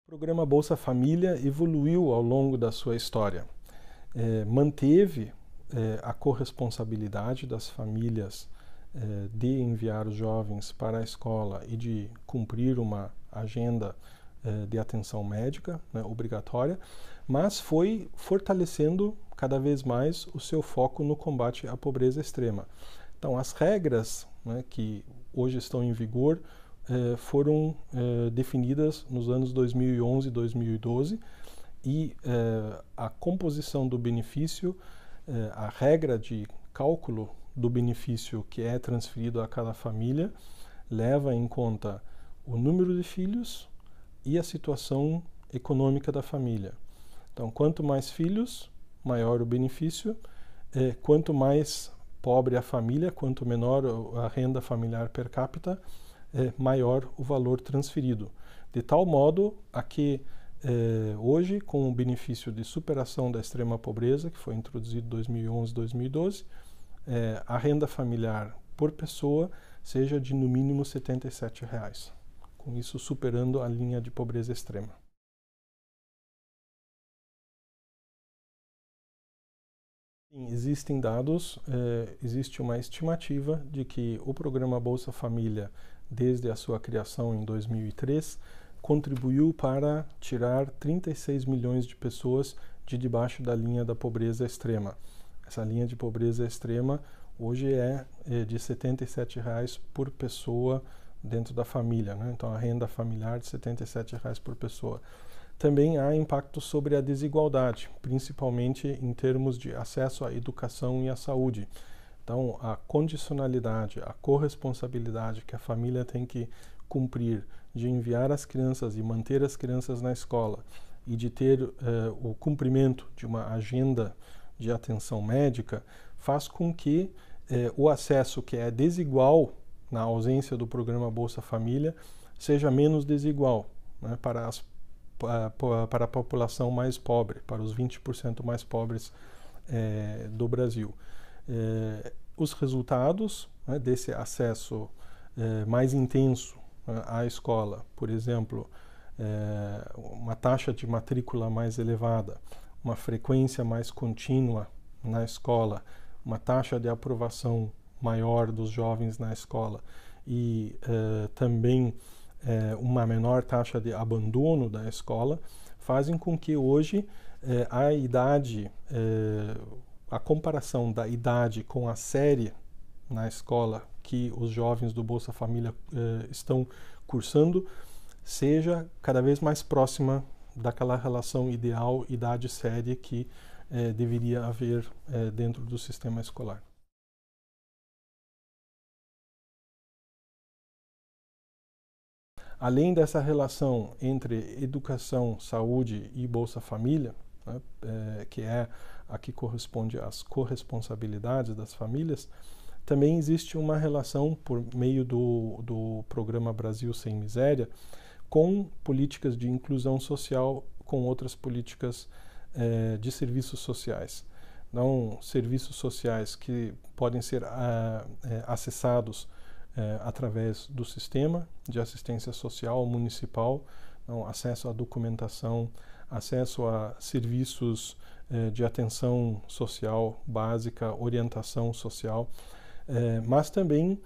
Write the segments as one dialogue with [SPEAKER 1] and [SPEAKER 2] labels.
[SPEAKER 1] O programa Bolsa Família evoluiu ao longo da sua história. Manteve a corresponsabilidade das famílias de enviar os jovens para a escola e de cumprir uma agenda de atenção médica, né, obrigatória, mas foi fortalecendo cada vez mais o seu foco no combate à pobreza extrema. Então, as regras, né, que hoje estão em vigor foram definidas nos anos 2011 e 2012 e a composição do benefício, a regra de cálculo do benefício que é transferido a cada família leva em conta o número de filhos e a situação econômica da família. Então, quanto mais filhos, maior o benefício. Quanto mais pobre a família, quanto menor a renda familiar per capita, maior o valor transferido. De tal modo a que hoje, com o benefício de superação da extrema pobreza, que foi introduzido em 2011 e 2012, a renda familiar por pessoa seja de no mínimo R$ 77,00, com isso superando a linha de pobreza extrema. Sim, existem dados, existe uma estimativa de que o programa Bolsa Família, desde a sua criação em 2003, contribuiu para tirar 36 milhões de pessoas de debaixo da linha da pobreza extrema. Essa linha de pobreza extrema hoje é de R$ 77,00 por pessoa dentro da família, né? Então a renda familiar de R$ 77,00 por pessoa. Também há impacto sobre a desigualdade, principalmente em termos de acesso à educação e à saúde. Então, a condicionalidade, a corresponsabilidade que a família tem que cumprir de enviar as crianças e manter as crianças na escola e de ter o cumprimento de uma agenda de atenção médica faz com que o acesso que é desigual na ausência do programa Bolsa Família seja menos desigual, né, para a população mais pobre, para os 20% mais pobres do Brasil. Os resultados, né, desse acesso mais intenso à escola, por exemplo, uma taxa de matrícula mais elevada, uma frequência mais contínua na escola, uma taxa de aprovação maior dos jovens na escola e também uma menor taxa de abandono da escola, fazem com que hoje a idade, a comparação da idade com a série na escola que os jovens do Bolsa Família estão cursando seja cada vez mais próxima daquela relação ideal idade-série que deveria haver dentro do sistema escolar. Além dessa relação entre educação, saúde e Bolsa Família, né, que é a que corresponde às corresponsabilidades das famílias, também existe uma relação por meio do programa Brasil Sem Miséria com políticas de inclusão social, com outras políticas de serviços sociais. Então, serviços sociais que podem ser acessados através do sistema de assistência social municipal, então, acesso à documentação, acesso a serviços de atenção social básica, orientação social, mas também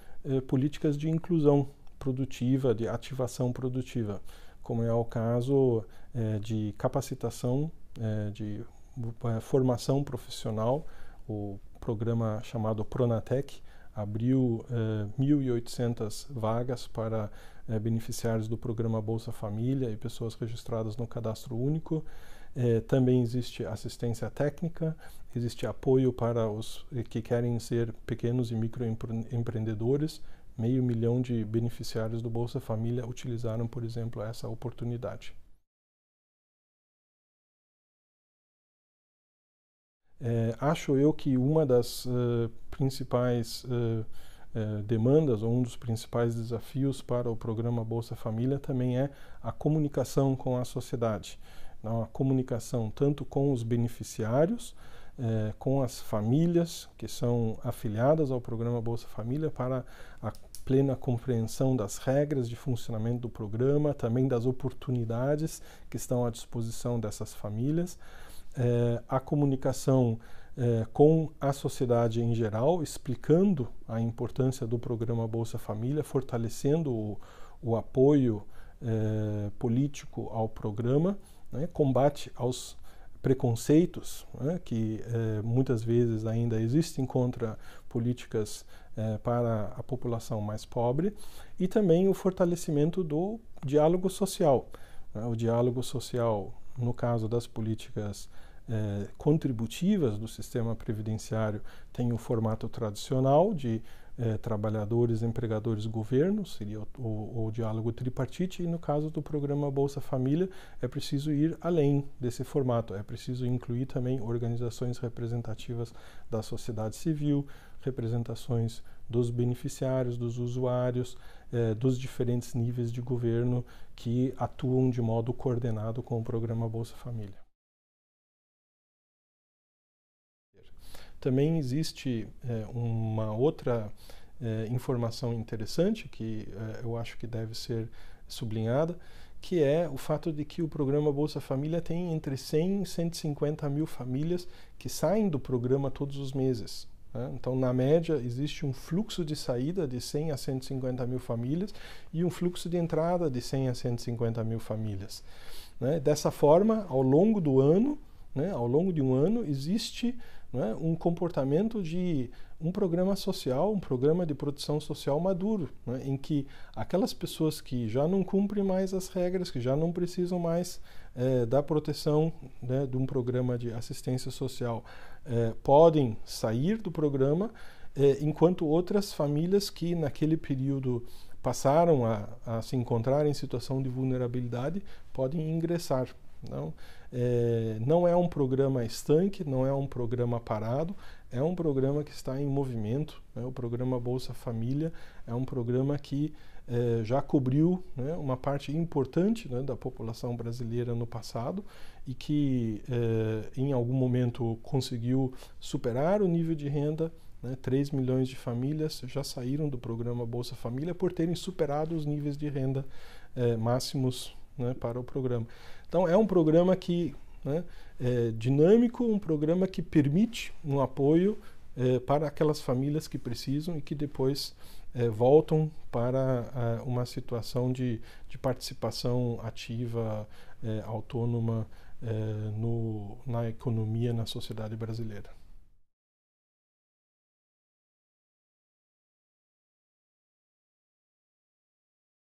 [SPEAKER 1] políticas de inclusão produtiva, de ativação produtiva, como é o caso de capacitação, de formação profissional, o programa chamado Pronatec, abriu 1.800 vagas para beneficiários do programa Bolsa Família e pessoas registradas no Cadastro Único. Também existe assistência técnica, existe apoio para os que querem ser pequenos e microempreendedores. 500 mil de beneficiários do Bolsa Família utilizaram, por exemplo, essa oportunidade. Acho eu que uma das principais demandas, ou um dos principais desafios para o programa Bolsa Família também é a comunicação com a sociedade. Então, a comunicação tanto com os beneficiários, com as famílias que são afiliadas ao programa Bolsa Família, para plena compreensão das regras de funcionamento do programa, também das oportunidades que estão à disposição dessas famílias, a comunicação com a sociedade em geral, explicando a importância do programa Bolsa Família, fortalecendo o apoio político ao programa, né, combate aos preconceitos, né, que muitas vezes ainda existem contra políticas para a população mais pobre, e também o fortalecimento do diálogo social. Né, o diálogo social, no caso das políticas contributivas do sistema previdenciário, tem o formato tradicional de trabalhadores, empregadores, governo, seria o diálogo tripartite, e no caso do programa Bolsa Família é preciso ir além desse formato, é preciso incluir também organizações representativas da sociedade civil, representações dos beneficiários, dos usuários, dos diferentes níveis de governo que atuam de modo coordenado com o programa Bolsa Família. Também existe uma outra informação interessante que eu acho que deve ser sublinhada, que é o fato de que o programa Bolsa Família tem entre 100 e 150 mil famílias que saem do programa todos os meses. Né? Então, na média, existe um fluxo de saída de 100 a 150 mil famílias e um fluxo de entrada de 100 a 150 mil famílias. Né? Dessa forma, ao longo do ano, né, ao longo de um ano, existe, né, um comportamento de um programa social, um programa de proteção social maduro, né, em que aquelas pessoas que já não cumprem mais as regras, que já não precisam mais da proteção, né, de um programa de assistência social, podem sair do programa, enquanto outras famílias que naquele período passaram a se encontrar em situação de vulnerabilidade podem ingressar. Não é um programa estanque, não é um programa parado, é um programa que está em movimento. Né? O programa Bolsa Família é um programa que já cobriu, né, uma parte importante, né, da população brasileira no passado e que em algum momento conseguiu superar o nível de renda. 3 milhões de famílias já saíram do programa Bolsa Família por terem superado os níveis de renda máximos, né, para o programa. Então, é um programa que, né, é dinâmico, um programa que permite um apoio para aquelas famílias que precisam e que depois voltam para uma situação de participação ativa, autônoma na economia, na sociedade brasileira.